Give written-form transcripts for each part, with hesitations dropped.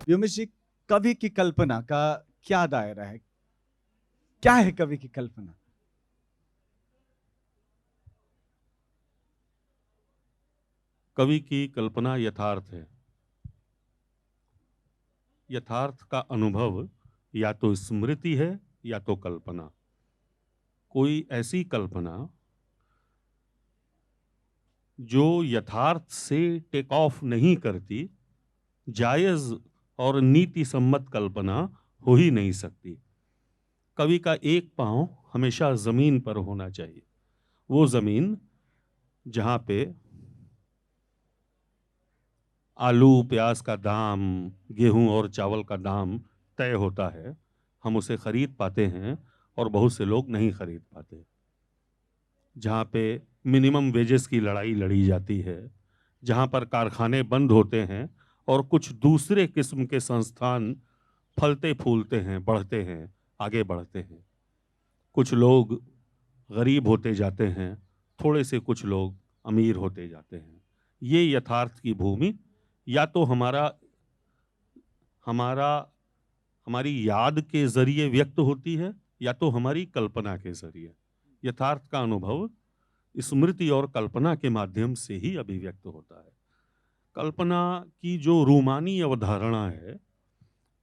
व्योमेश जी, कवि की कल्पना का क्या दायरा है? क्या है कवि की कल्पना? कवि की कल्पना यथार्थ है। यथार्थ का अनुभव या तो स्मृति है या तो कल्पना। कोई ऐसी कल्पना जो यथार्थ से टेक ऑफ नहीं करती, जायज और नीति सम्मत कल्पना हो ही नहीं सकती। कवि का एक पांव हमेशा जमीन पर होना चाहिए। वो जमीन जहां पे आलू प्याज का दाम, गेहूं और चावल का दाम तय होता है, हम उसे खरीद पाते हैं और बहुत से लोग नहीं खरीद पाते। जहाँ पे मिनिमम वेजेस की लड़ाई लड़ी जाती है, जहाँ पर कारखाने बंद होते हैं और कुछ दूसरे किस्म के संस्थान फलते फूलते हैं, बढ़ते हैं, आगे बढ़ते हैं। कुछ लोग गरीब होते जाते हैं, थोड़े से कुछ लोग अमीर होते जाते हैं। ये यथार्थ की भूमि या तो हमारा हमारी याद के जरिए व्यक्त होती है या तो हमारी कल्पना के जरिए। यथार्थ का अनुभव स्मृति और कल्पना के माध्यम से ही अभिव्यक्त होता है। कल्पना की जो रूमानी अवधारणा है,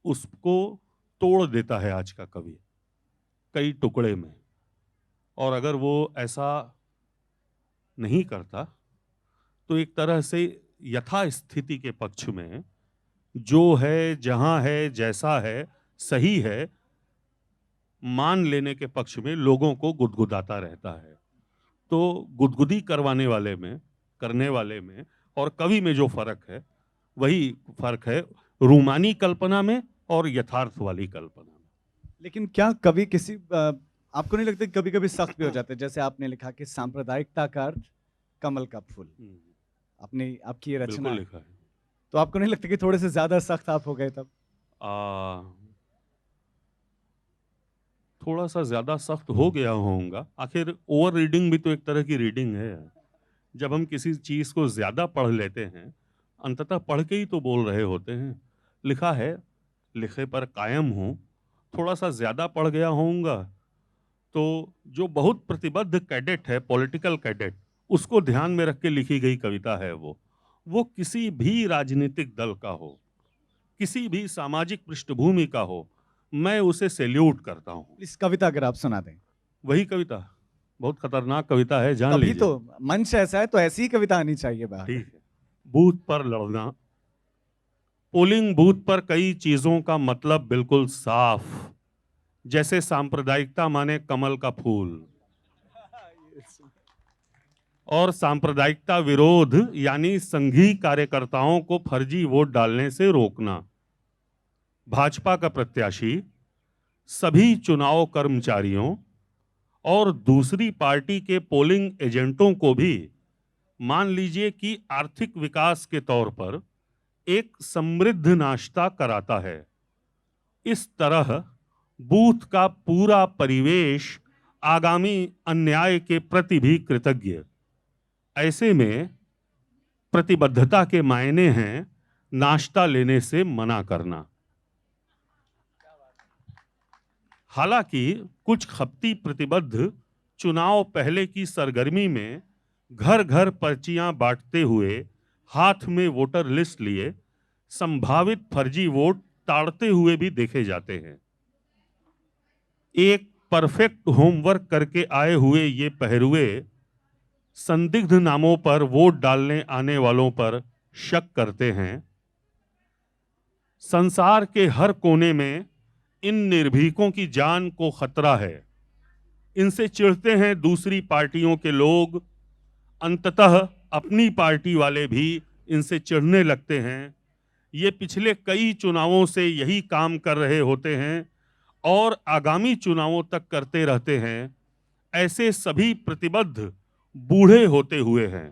उसको तोड़ देता है आज का कवि कई टुकड़े में। और अगर वो ऐसा नहीं करता तो एक तरह से यथास्थिति के पक्ष में, जो है, जहां है, जैसा है, सही है, मान लेने के पक्ष में लोगों को गुदगुदाता रहता है। तो गुदगुदी करने वाले में और कवि में जो फर्क है, वही फर्क है रूमानी कल्पना में और यथार्थ वाली कल्पना में। लेकिन क्या कवि आपको नहीं लगता कभी कभी सख्त भी हो जाते हैं? जैसे आपने लिखा कि सांप्रदायिकता का अर्थ कमल का फूल। आपने आपकी ये रचना बिल्कुल है, लिखा है। तो आपको नहीं लगता कि थोड़े से ज्यादा सख्त आप हो गए तब? आ, थोड़ा सा ज्यादा सख्त हो गया होऊंगा। आखिर ओवर रीडिंग भी तो एक तरह की रीडिंग है। जब हम किसी चीज को ज्यादा पढ़ लेते हैं, अंततः पढ़ के ही तो बोल रहे होते हैं। लिखा है, लिखे पर कायम हूं। थोड़ा सा ज्यादा पढ़ गया होऊंगा तो जो बहुत प्रतिबद्ध कैडेट है, पॉलिटिकल कैडेट, उसको ध्यान में रख के लिखी गई कविता है वो किसी भी राजनीतिक दल का हो, किसी भी सामाजिक पृष्ठभूमि का हो, मैं उसे सैल्यूट करता हूं। इस कविता अगर आप सुना दें। वही कविता बहुत खतरनाक कविता है, जान तभी तो लीजिए। मंच ऐसा है, तो ऐसी ही कविता आनी चाहिए बाहर। ठीक है। बूथ पर लड़ना। पोलिंग बूथ पर कई चीजों का मतलब बिल्कुल साफ, जैसे सांप्रदायिकता माने कमल का फूल, और सांप्रदायिकता विरोध यानी संघी कार्यकर्ताओं को फर्जी वोट डालने से रोकना। भाजपा का प्रत्याशी सभी चुनाव कर्मचारियों और दूसरी पार्टी के पोलिंग एजेंटों को भी, मान लीजिए कि आर्थिक विकास के तौर पर, एक समृद्ध नाश्ता कराता है। इस तरह बूथ का पूरा परिवेश आगामी अन्याय के प्रति भी कृतज्ञ। ऐसे में प्रतिबद्धता के मायने हैं नाश्ता लेने से मना करना। हालांकि कुछ खपती प्रतिबद्ध चुनाव पहले की सरगर्मी में घर घर पर्चियां बांटते हुए, हाथ में वोटर लिस्ट लिए, संभावित फर्जी वोट ताड़ते हुए भी देखे जाते हैं। एक परफेक्ट होमवर्क करके आए हुए ये पहरुए संदिग्ध नामों पर वोट डालने आने वालों पर शक करते हैं। संसार के हर कोने में इन निर्भीकों की जान को खतरा है। इनसे चिढ़ते हैं दूसरी पार्टियों के लोग, अंततः अपनी पार्टी वाले भी इनसे चिढ़ने लगते हैं। ये पिछले कई चुनावों से यही काम कर रहे होते हैं और आगामी चुनावों तक करते रहते हैं। ऐसे सभी प्रतिबद्ध बूढ़े होते हुए हैं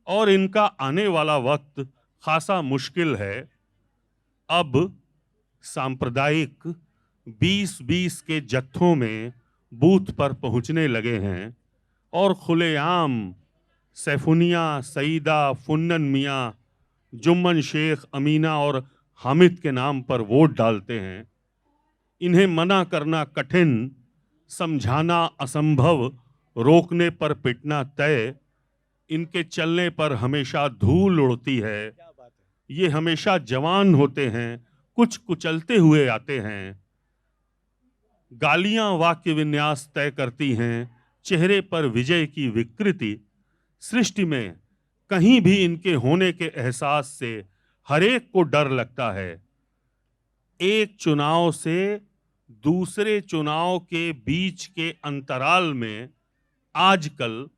और इनका आने वाला वक्त खासा मुश्किल है। अब सांप्रदायिक 20-20 के जत्थों में बूथ पर पहुंचने लगे हैं और खुलेआम सैफुनिया, सईदा, फुन्नन मियां, जुम्मन शेख, अमीना और हामिद के नाम पर वोट डालते हैं। इन्हें मना करना कठिन, समझाना असंभव, रोकने पर पिटना तय। इनके चलने पर हमेशा धूल उड़ती है। क्या बात है। ये हमेशा जवान होते हैं, कुछ कुचलते हुए आते हैं। गालियां वाक्य विन्यास तय करती हैं, चेहरे पर विजय की विकृति। सृष्टि में कहीं भी इनके होने के एहसास से हर एक को डर लगता है। एक चुनाव से दूसरे चुनाव के बीच के अंतराल में आजकल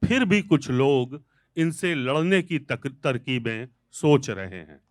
फिर भी कुछ लोग इनसे लड़ने की तरकीबें सोच रहे हैं।